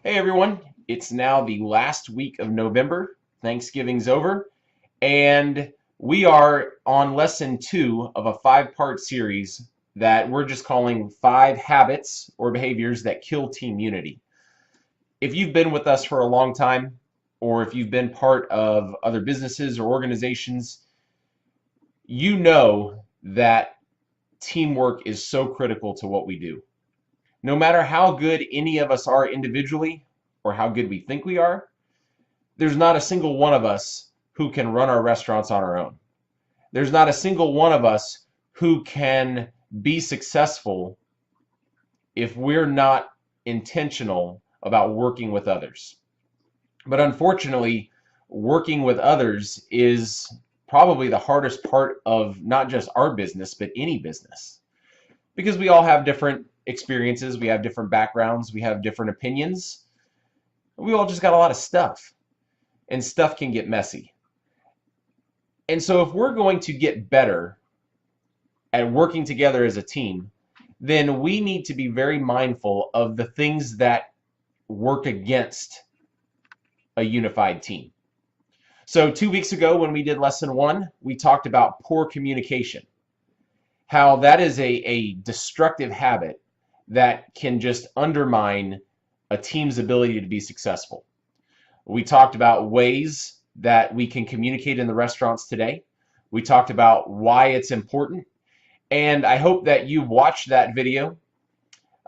Hey everyone, it's now the last week of November. Thanksgiving's over, and we are on lesson 2 of a 5-part series that we're just calling 5 habits or behaviors that kill team unity. If you've been with us for a long time, or if you've been part of other businesses or organizations, you know that teamwork is so critical to what we do. No matter how good any of us are individually or how good we think we are, there's not a single one of us who can run our restaurants on our own. There's not a single one of us who can be successful if we're not intentional about working with others. But unfortunately, working with others is probably the hardest part of not just our business, but any business. Because we all have different experiences, we have different backgrounds, we have different opinions. We all just got a lot of stuff, and stuff can get messy. And so if we're going to get better at working together as a team, then we need to be very mindful of the things that work against a unified team. So 2 weeks ago when we did lesson 1, we talked about poor communication. How that is a destructive habit that can just undermine a team's ability to be successful. We talked about ways that we can communicate in the restaurants today. We talked about why it's important, and I hope that you've watched that video.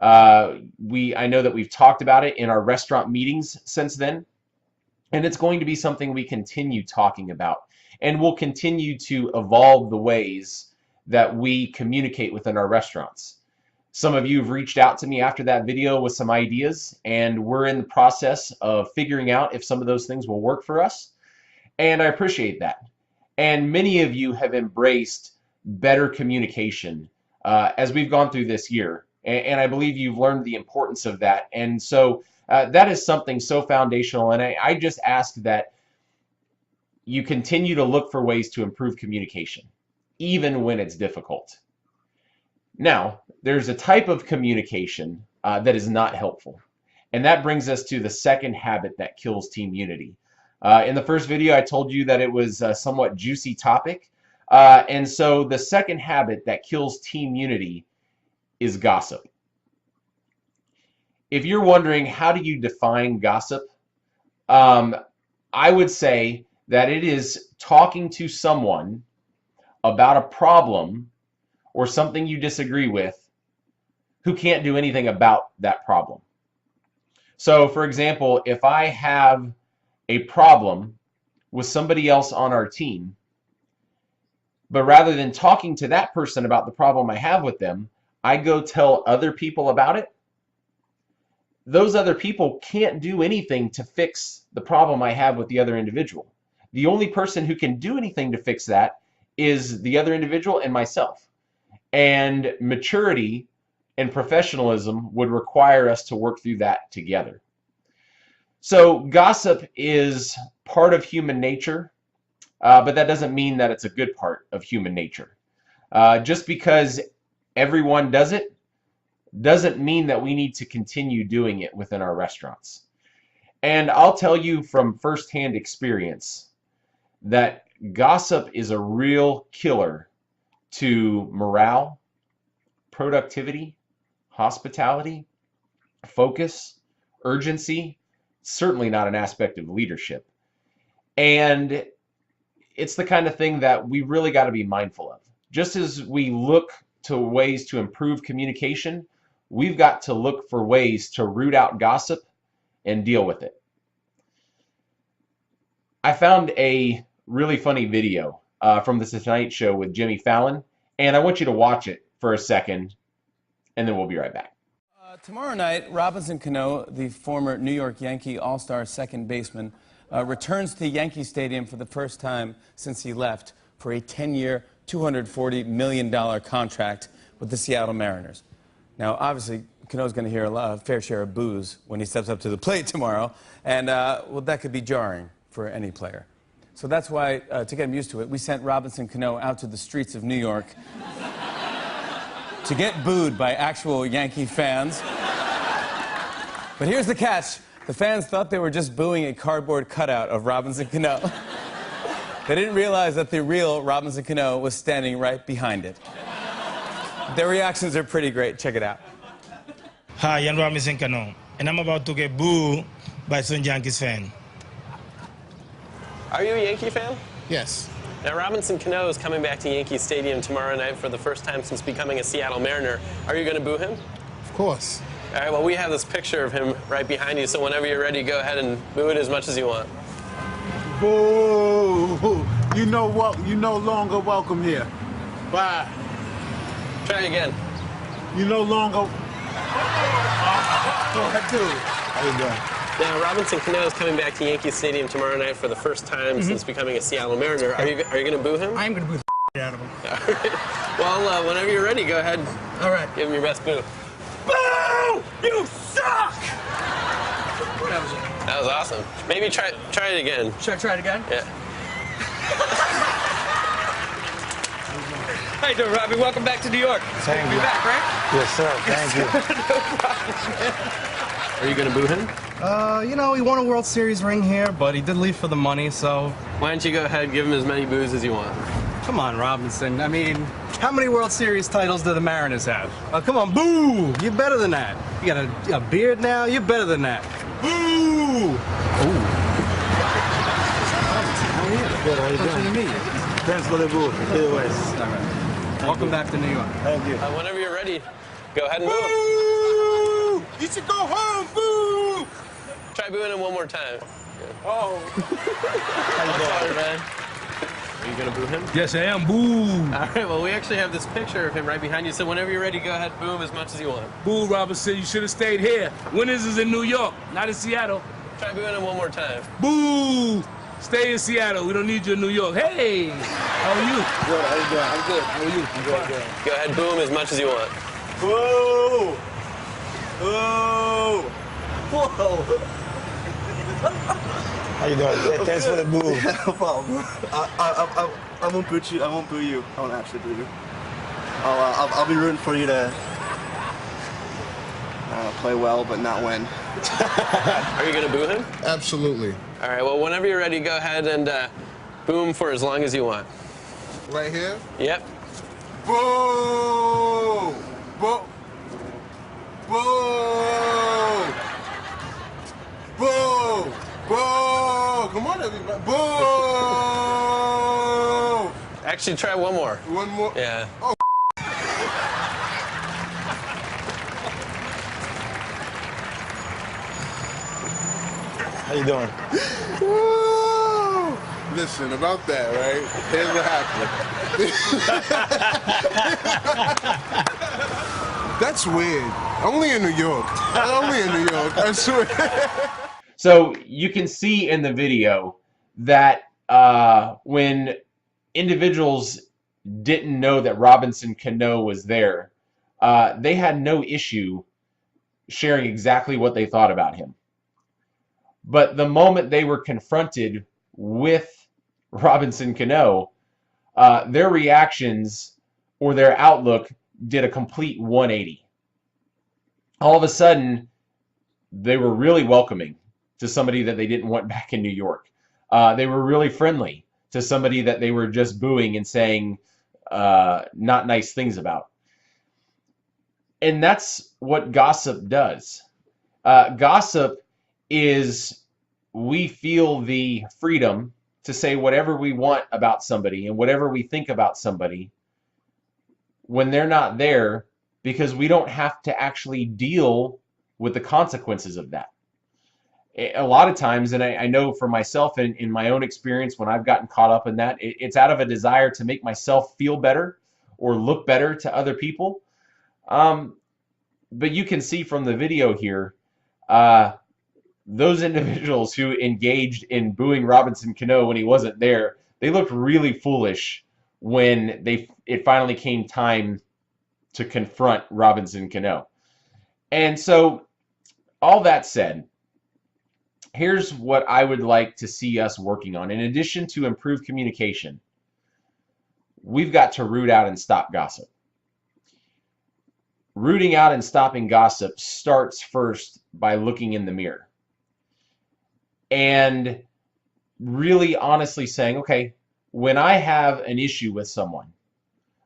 I know that we've talked about it in our restaurant meetings since then, and it's going to be something we continue talking about, and we'll continue to evolve the ways that we communicate within our restaurants. Some of you have reached out to me after that video with some ideas, and we're in the process of figuring out if some of those things will work for us, and I appreciate that. And many of you have embraced better communication as we've gone through this year, and I believe you've learned the importance of that. And so that is something so foundational, and I just ask that you continue to look for ways to improve communication, even when it's difficult. Now, there's a type of communication that is not helpful, and that brings us to the second habit that kills team unity. In the first video, I told you that it was a somewhat juicy topic, and so the second habit that kills team unity is gossip. If you're wondering how do you define gossip, I would say that it is talking to someone about a problem or something you disagree with who can't do anything about that problem. So, for example, if I have a problem with somebody else on our team, but rather than talking to that person about the problem I have with them, I go tell other people about it, those other people can't do anything to fix the problem I have with the other individual. The only person who can do anything to fix that is the other individual and myself. And maturity and professionalism would require us to work through that together. So gossip is part of human nature, but that doesn't mean that it's a good part of human nature. Just because everyone does it doesn't mean that we need to continue doing it within our restaurants. And I'll tell you from firsthand experience that gossip is a real killer to morale, productivity, hospitality, focus, urgency, certainly not an aspect of leadership. And it's the kind of thing that we really got to be mindful of. Just as we look to ways to improve communication, we've got to look for ways to root out gossip and deal with it. I found a really funny video from the Tonight Show with Jimmy Fallon, and I want you to watch it for a second, and then we'll be right back. Tomorrow night, Robinson Cano, the former New York Yankee All-Star second baseman, returns to Yankee Stadium for the first time since he left for a 10-year, $240 million contract with the Seattle Mariners. Now, obviously, Cano's going to hear a fair share of boos when he steps up to the plate tomorrow, and well, that could be jarring for any player. So that's why, to get him used to it, we sent Robinson Cano out to the streets of New York to get booed by actual Yankee fans. But here's the catch. The fans thought they were just booing a cardboard cutout of Robinson Cano. They didn't realize that the real Robinson Cano was standing right behind it. Their reactions are pretty great. Check it out. Hi, I'm Robinson Cano, and I'm about to get booed by some Yankees fan. Are you a Yankee fan? Yes. Now, Robinson Cano is coming back to Yankee Stadium tomorrow night for the first time since becoming a Seattle Mariner. Are you going to boo him? Of course. All right, well, we have this picture of him right behind you, so whenever you're ready, go ahead and boo it as much as you want. Boo! You know what? You no longer welcome here. Bye. Try again. You no longer. Go ahead, dude. How you doing? Now, Robinson Cano is coming back to Yankee Stadium tomorrow night for the first time since becoming a Seattle Mariner. Are you going to boo him? I'm going to boo the out of him. All right. Well, whenever you're ready, go ahead. All right. Give him your best boo. Boo! You suck! That was it. That was awesome. Maybe try it again. Should I try it again? Yeah. How you doing, Robbie? Welcome back to New York. It's good to be back, right? Yes, sir. Thank you. No problem, man. Are you going to boo him? You know, he won a World Series ring here, but he did leave for the money, so... Why don't you go ahead and give him as many boos as you want? Come on, Robinson. I mean, how many World Series titles do the Mariners have? Oh, come on, boo! You're better than that. You got a beard now? You're better than that. Boo! Good, how you doing? Pleasure to meet you. Thanks for the boo. Either ways. All right. Welcome back to New York. Thank you. Whenever you're ready, go ahead and boo him. Boo! You should go home, boo! Try booing him one more time. Oh. I'm sorry, man. Are you going to boo him? Yes, I am. Boo! All right, well, we actually have this picture of him right behind you, so whenever you're ready, go ahead and boo him as much as you want. Boo, Robinson, you should have stayed here. Winners is in New York, not in Seattle. Try booing him one more time. Boo! Stay in Seattle. We don't need you in New York. Hey! How are you? Good, how you doing? I'm good. How are you? I'm good. Go ahead and boo him as much as you want. Boo! Boo! Whoa! How you doing? Thanks for the boo. No problem. I won't boo you. I won't boo you. I won't actually boo you. I'll be rooting for you to play well, but not win. Are you going to boo him? Absolutely. All right, well, whenever you're ready, go ahead and boo him for as long as you want. Right here? Yep. Boo! Boo! Boo! Boo! Boo! Come on, everybody. Boo! Actually, try one more. One more. Yeah. Oh. How you doing? Woo! Listen, about that, right? Here's what happened. That's weird. Only in New York. Only in New York. I swear. So you can see in the video that when individuals didn't know that Robinson Cano was there, they had no issue sharing exactly what they thought about him. But the moment they were confronted with Robinson Cano, their reactions or their outlook did a complete 180. All of a sudden, they were really welcoming to somebody that they didn't want back in New York. They were really friendly to somebody that they were just booing and saying not nice things about. And that's what gossip does. Gossip is we feel the freedom to say whatever we want about somebody and whatever we think about somebody when they're not there, because we don't have to actually deal with the consequences of that. A lot of times, and I know for myself and in my own experience when I've gotten caught up in that, it's out of a desire to make myself feel better or look better to other people. But you can see from the video here, those individuals who engaged in booing Robinson Cano when he wasn't there, they looked really foolish when it finally came time to confront Robinson Cano. And so, all that said, here's what I would like to see us working on. In addition to improved communication, we've got to root out and stop gossip. Rooting out and stopping gossip starts first by looking in the mirror. and really honestly saying, okay, when I have an issue with someone,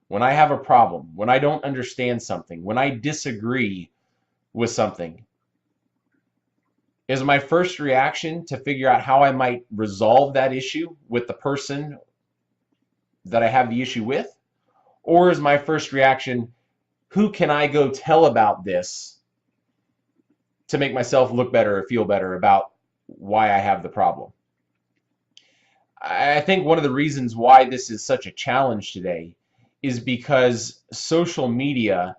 when I have a problem, when I don't understand something, when I disagree with something, is my first reaction to figure out how I might resolve that issue with the person that I have the issue with? Or is my first reaction, who can I go tell about this to make myself look better or feel better about why I have the problem? I think one of the reasons why this is such a challenge today is because social media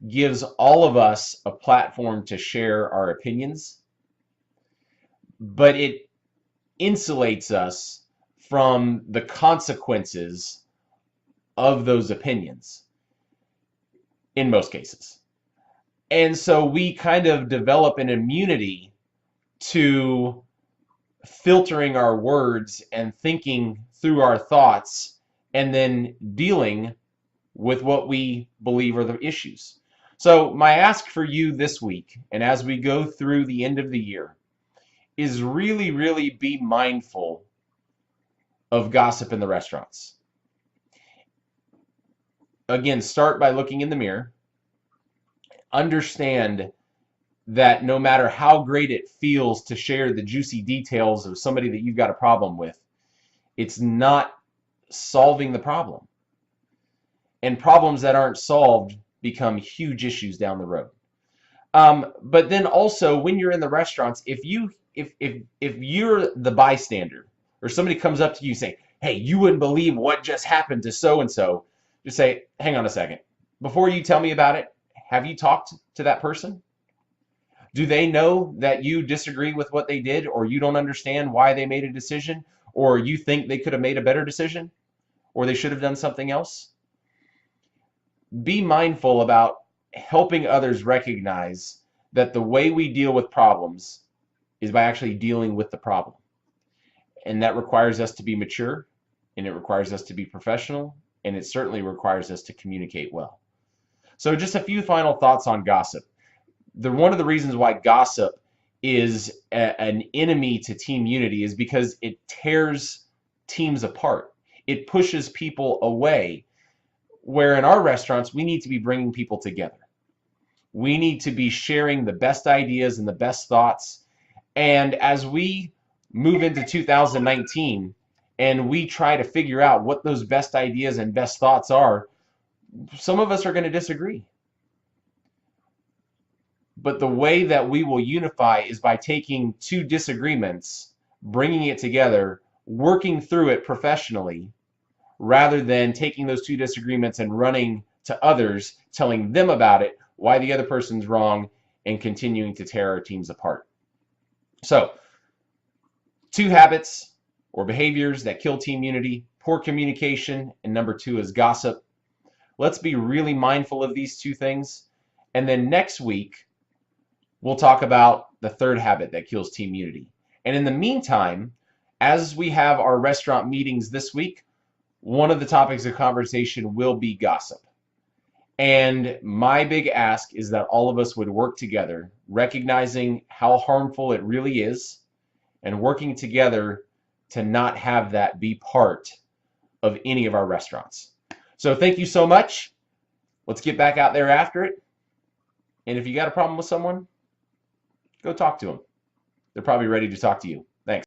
gives all of us a platform to share our opinions, but it insulates us from the consequences of those opinions in most cases. And so we kind of develop an immunity to filtering our words and thinking through our thoughts and then dealing with what we believe are the issues. So my ask for you this week, and as we go through the end of the year, is really, really be mindful of gossip in the restaurants. Again, start by looking in the mirror. Understand that no matter how great it feels to share the juicy details of somebody that you've got a problem with, it's not solving the problem. And problems that aren't solved become huge issues down the road. But then also, when you're in the restaurants, if you're the bystander, or somebody comes up to you saying, hey, you wouldn't believe what just happened to so-and-so, just say, hang on a second. Before you tell me about it, have you talked to that person? Do they know that you disagree with what they did, or you don't understand why they made a decision, or you think they could have made a better decision, or they should have done something else? Be mindful about helping others recognize that the way we deal with problems is by actually dealing with the problem. And that requires us to be mature, and it requires us to be professional, and it certainly requires us to communicate well. So just a few final thoughts on gossip. One of the reasons why gossip is an enemy to team unity is because it tears teams apart. It pushes people away, where in our restaurants, we need to be bringing people together. We need to be sharing the best ideas and the best thoughts. And as we move into 2019 and we try to figure out what those best ideas and best thoughts are, some of us are going to disagree. But the way that we will unify is by taking two disagreements, bringing it together, working through it professionally, rather than taking those two disagreements and running to others, telling them about it, why the other person's wrong, and continuing to tear our teams apart. So, 2 habits or behaviors that kill team unity: poor communication, and number 2 is gossip. Let's be really mindful of these 2 things. And then next week, we'll talk about the 3rd habit that kills team unity. And in the meantime, as we have our restaurant meetings this week, one of the topics of conversation will be gossip. And my big ask is that all of us would work together, recognizing how harmful it really is, and working together to not have that be part of any of our restaurants. So thank you so much. Let's get back out there after it. And if you got a problem with someone, go talk to them. They're probably ready to talk to you. Thanks.